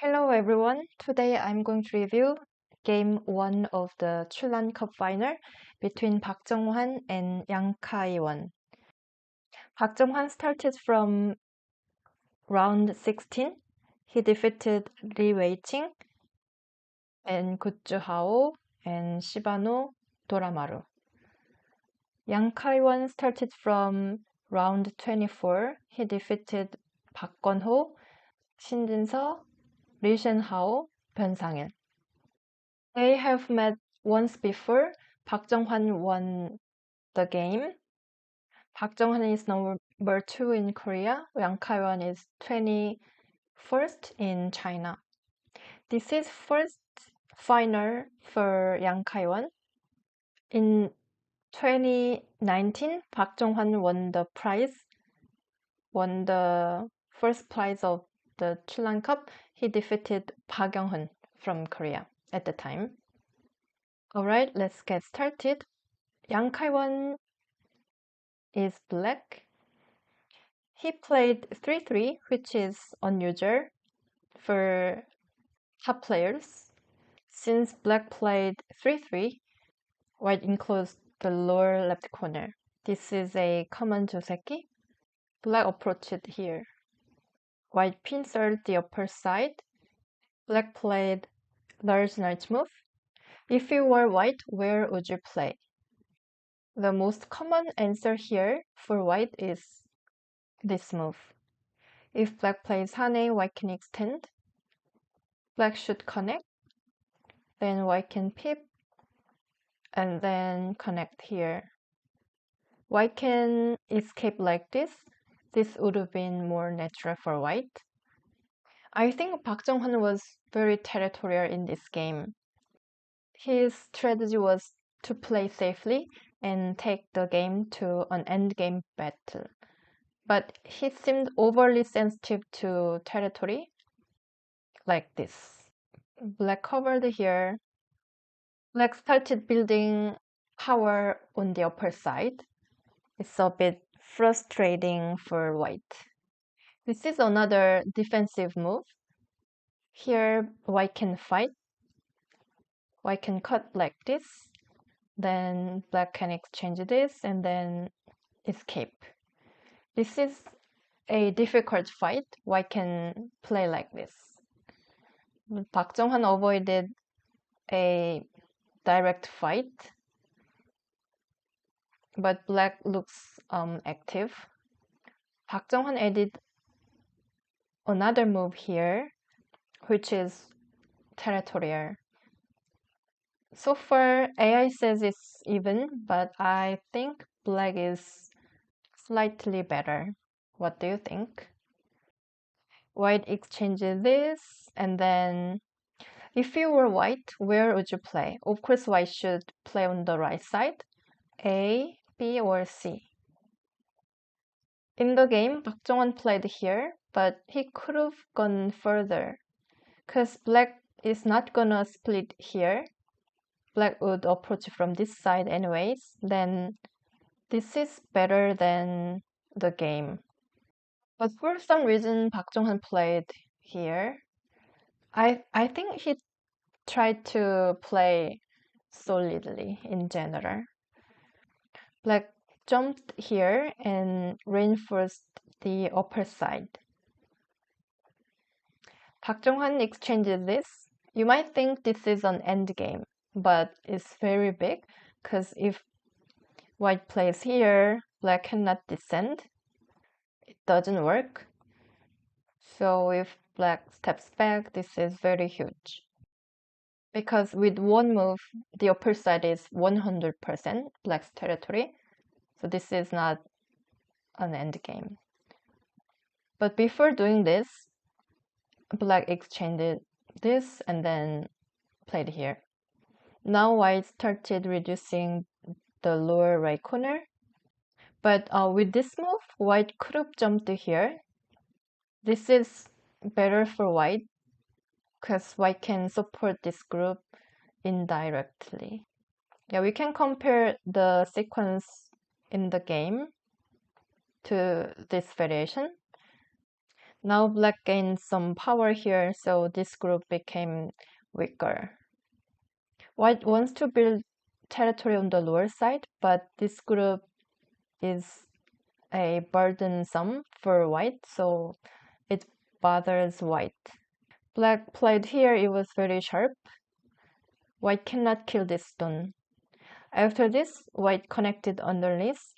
Hello everyone. Today I'm going to review game 1 of the Chunlan Cup final between Park Junghwan and Yang Kaiwen. Park Junghwan started from round 16. He defeated Lee Wei-ching and Gutju Hao and Shibano Doramaru. Yang Kaiwen started from round 24. He defeated Park Gon-ho, Shin Jin-seo, Lee Shen-hao, Byun Sang-il. They have met once before. Park Junghwan won the game. Park Junghwan is number 2 in Korea. Yang Kaiwen is 21st in China. This is first final for Yang Kaiwen. In 2019, Park Junghwan won the first prize of the Chunlan Cup. He defeated Park Junghwan from Korea at the time. Alright, let's get started. Yang Kaiwen is black. He played 3-3, which is unusual for top players. Since black played 3-3, white enclosed the lower left corner. This is a common joseki. Black approached here. White pincered the upper side. Black played large knight move. If you were white, where would you play? The most common answer here for white is this move. If black plays hane, white can extend. Black should connect. Then white can pip. And then connect here. White can escape like this. This would have been more natural for white. I think Park Junghwan was very territorial in this game. His strategy was to play safely and take the game to an endgame battle. But he seemed overly sensitive to territory, like this. Black covered here. Black started building power on the upper side. It's a bit frustrating for white. This is another defensive move. Here, white can fight. White can cut like this. Then black can exchange this and then escape. This is a difficult fight. White can play like this. Park Junghwan avoided a direct fight, but black looks active. Park Junghwan added another move here, which is territorial. So far, AI says it's even, but I think black is slightly better. What do you think? White exchanges this, and then if you were white, where would you play? Of course, white should play on the right side. A, B, or C. In the game, Park Junghwan played here, but he could have gone further. Because black is not gonna split here. Black would approach from this side anyways. Then this is better than the game. But for some reason, Park Junghwan played here. I think he tried to play solidly in general. Black jumped here and reinforced the upper side. Park Junghwan exchanges this. You might think this is an endgame, but it's very big because if white plays here, black cannot descend. It doesn't work. So if black steps back, this is very huge. Because with one move, the upper side is 100% black's territory. So this is not an endgame. But before doing this, black exchanged this and then played here. Now white started reducing the lower right corner. But with this move, white could have jumped here. This is better for white because white can support this group indirectly. Yeah, we can compare the sequence in the game to this variation. Now black gained some power here, so this group became weaker. White wants to build territory on the lower side, but this group is a burdensome for white, so it bothers white. Black played here, it was very sharp. White cannot kill this stone. After this, white connected underneath.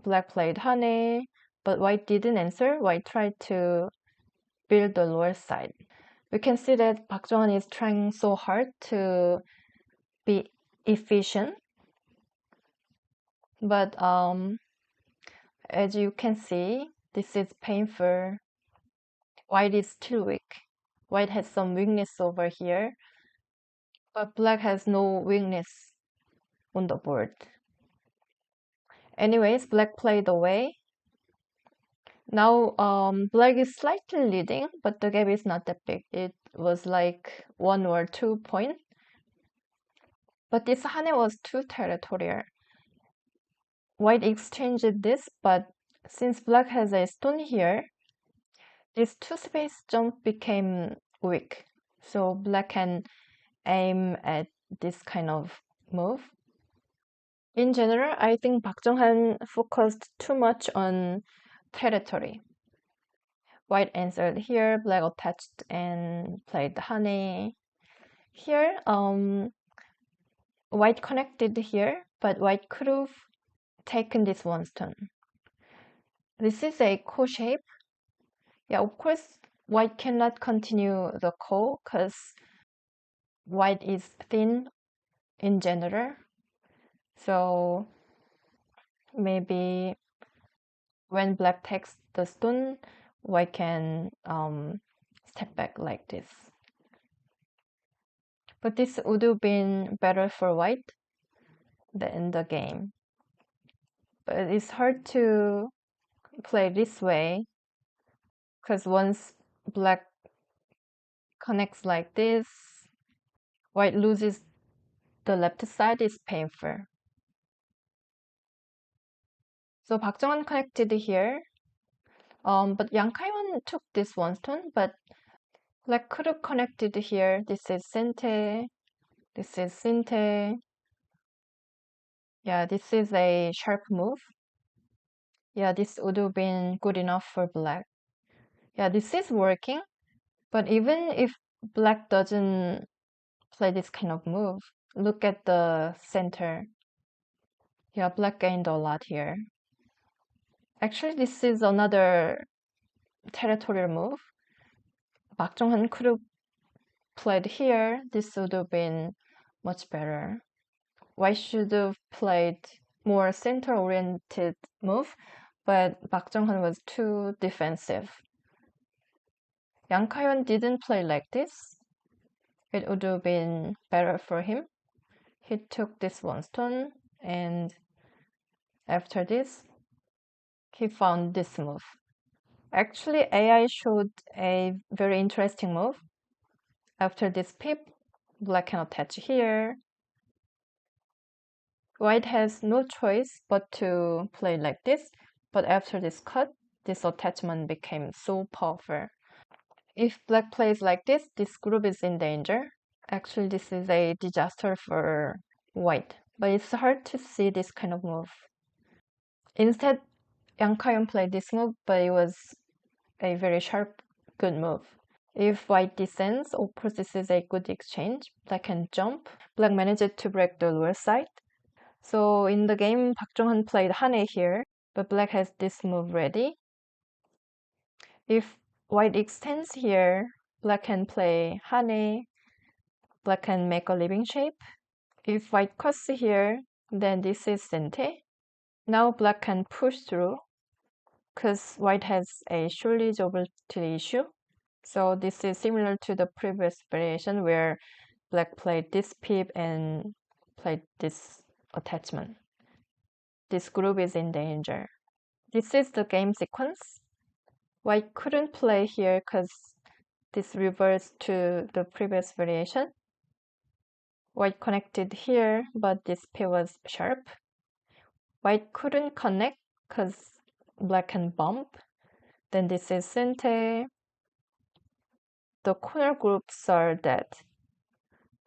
Black played honey, but white didn't answer. White tried to build the lower side. We can see that Park Junghwan is trying so hard to be efficient. But as you can see, this is painful. White is still weak. White has some weakness over here, but black has no weakness on the board. Anyways, black played away. Now black is slightly leading, but the gap is not that big. It was like 1 or 2 points. But this hane was too territorial. White exchanged this, but since black has a stone here, this 2-space jump became weak. So black can aim at this kind of move. In general, I think Park Junghwan focused too much on territory. White answered here, black attached and played honey. Here, white connected here, but white could have taken this one stone. This is a ko shape. Yeah, of course, white cannot continue the ko because white is thin in general. So maybe when black takes the stone, white can step back like this. But this would have been better for white in the game. But it's hard to play this way because once black connects like this, white loses the left side, is painful. So Park Junghwan connected here, but Yang Kaiwen took this one stone, but black could have connected here. This is Sente, this is Sinte. Yeah, this is a sharp move. Yeah, this would have been good enough for black. Yeah, this is working, but even if black doesn't play this kind of move, look at the center. Yeah, black gained a lot here. Actually, this is another territorial move. Park Junghwan could have played here. This would have been much better. White should have played more center-oriented move, but Park Junghwan was too defensive. Yang Kaiwen didn't play like this. It would have been better for him. He took this one stone, and after this, he found this move. Actually, AI showed a very interesting move. After this pip, black can attach here. White has no choice but to play like this, but after this cut, this attachment became so powerful. If black plays like this group is in danger. Actually, this is a disaster for white, but it's hard to see this kind of move. Instead, Yang Kaiwen played this move, but it was a very sharp, good move. If white descends, of course this is a good exchange. Black can jump. Black managed to break the lower side. So in the game, Park Junghwan played hane here, but black has this move ready. If white extends here, black can play hane. Black can make a living shape. If white cuts here, then this is sente. Now black can push through because white has a shortage over to the issue. So this is similar to the previous variation where black played this pip and played this attachment. This group is in danger. This is the game sequence. White couldn't play here because this reverts to the previous variation. White connected here, but this pip was sharp. White couldn't connect because black can bump. Then this is Sente. The corner groups are dead.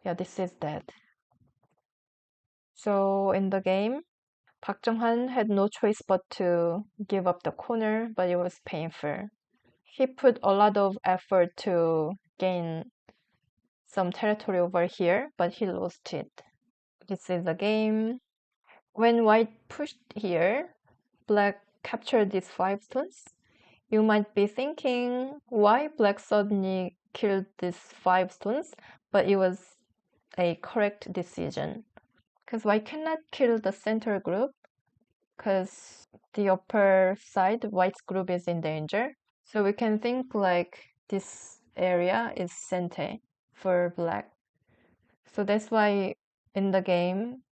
Yeah, this is dead. So in the game, Park Junghwan had no choice but to give up the corner, but it was painful. He put a lot of effort to gain some territory over here, but he lost it. This is the game. When white pushed here, black captured these 5 stones. You might be thinking why black suddenly killed these 5 stones, but it was a correct decision. Because white cannot kill the center group, because the upper side, white's group is in danger. So we can think like this area is center for black. So that's why in the game,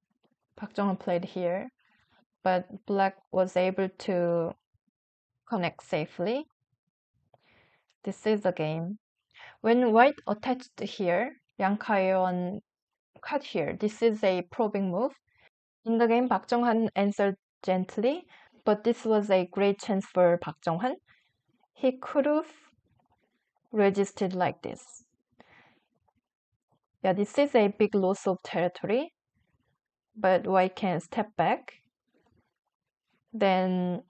Park Junghwan played here, but black was able to connect safely. This is the game. When white attached here, Yang Kaiwen cut here. This is a probing move. In the game, Park Junghwan answered gently, but this was a great chance for Park Junghwan. He could have resisted like this. Yeah, this is a big loss of territory, but white can step back. Then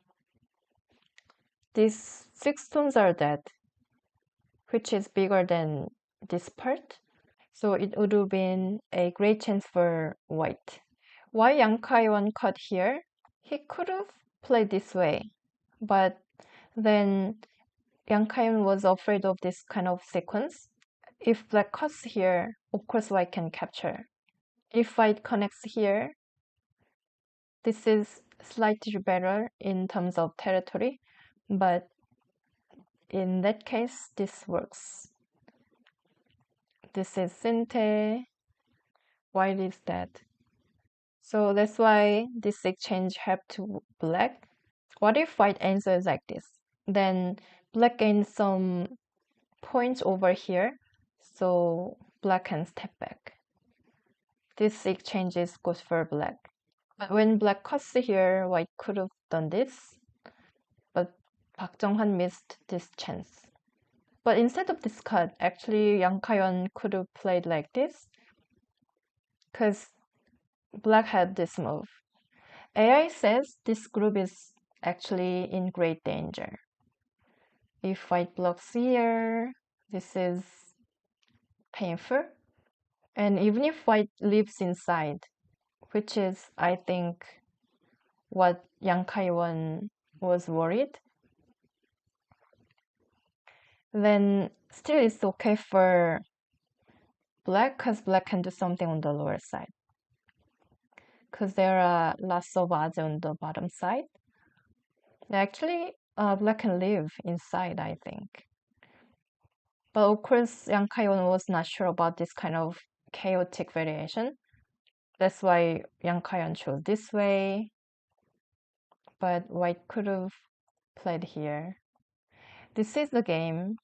these 6 stones are dead, which is bigger than this part. So it would have been a great chance for white. Why Yang Kaiwen cut here? He could have played this way, but then Yang Kaiwen was afraid of this kind of sequence. If black cuts here, of course white can capture. If white connects here, this is slightly better in terms of territory, but in that case, this works. This is Sinte, white is dead. So that's why this exchange helped to black. What if white answers like this? Then black gains some points over here, so black can step back. This exchange is good for black. But when black cuts here, white could have done this, but Park Junghwan missed this chance. But instead of this cut, actually Yang Kaiwen could have played like this, because black had this move. AI says this group is actually in great danger. If white blocks here, this is painful. And even if white lives inside, which is, I think, what Yang Kaiwen was worried, then still it's okay for black, because black can do something on the lower side. Because there are lots of odds on the bottom side. Actually, black can live inside, I think. But of course, Yang Kaiwen was not sure about this kind of chaotic variation. That's why Yang Kaiwen chose this way. But white could have played here. This is the game.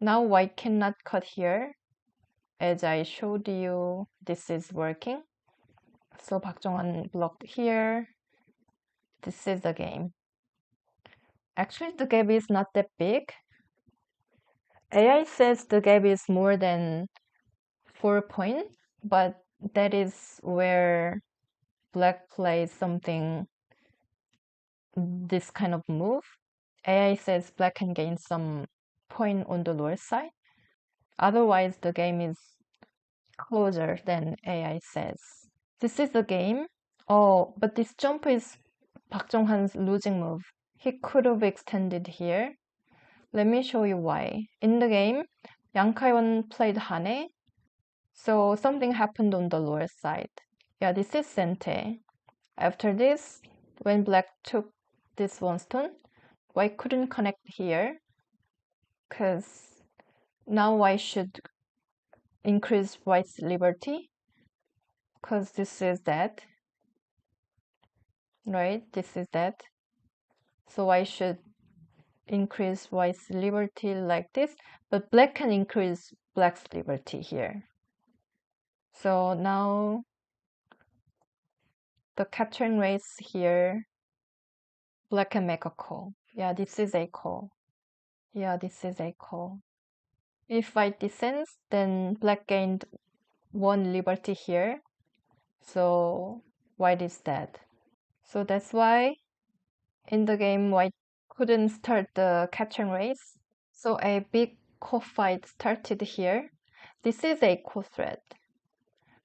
Now white cannot cut here. As I showed you, this is working. So Park Junghwan blocked here. This is the game. Actually, the gap is not that big. AI says the gap is more than 4 points, but that is where black plays something, this kind of move. AI says black can gain some point on the lower side. Otherwise, the game is closer than AI says. This is the game. Oh, but this jump is Park Junghwan's losing move. He could have extended here. Let me show you why. In the game, Yang Kaiwen played Hane, so something happened on the lower side. Yeah, this is Sente. After this, when black took this 1 stone, white couldn't connect here, because now white should increase white's liberty, because this is that, right? This is that. So white should increase white's liberty like this, but black can increase black's liberty here. So now the capturing race here, black can make a call. Yeah, this is a call. Yeah, this is a call. If white descends, then black gained one liberty here. So white is dead. So that's why in the game white couldn't start the capturing race. So a big co-fight started here. This is a co-threat.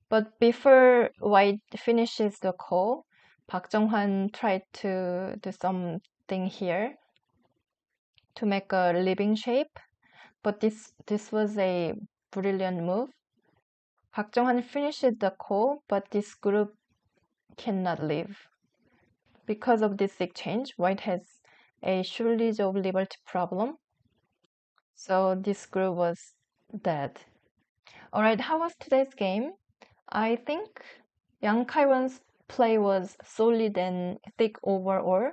But before white finishes the call, Park Junghwan tried to do something here to make a living shape. But this was a brilliant move. Park Junghwan finished the call, but this group cannot live. Because of this exchange, white has a shortage of liberty problem. So this group was dead. Alright, how was today's game? I think Yang Kaiwen's play was solid and thick overall,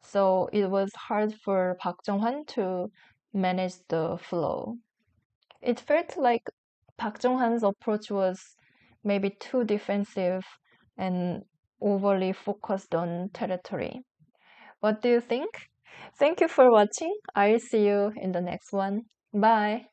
so it was hard for Park Junghwan to manage the flow. It felt like Park Junghwan's approach was maybe too defensive and overly focused on territory. What do you think? Thank you for watching. I'll see you in the next one. Bye.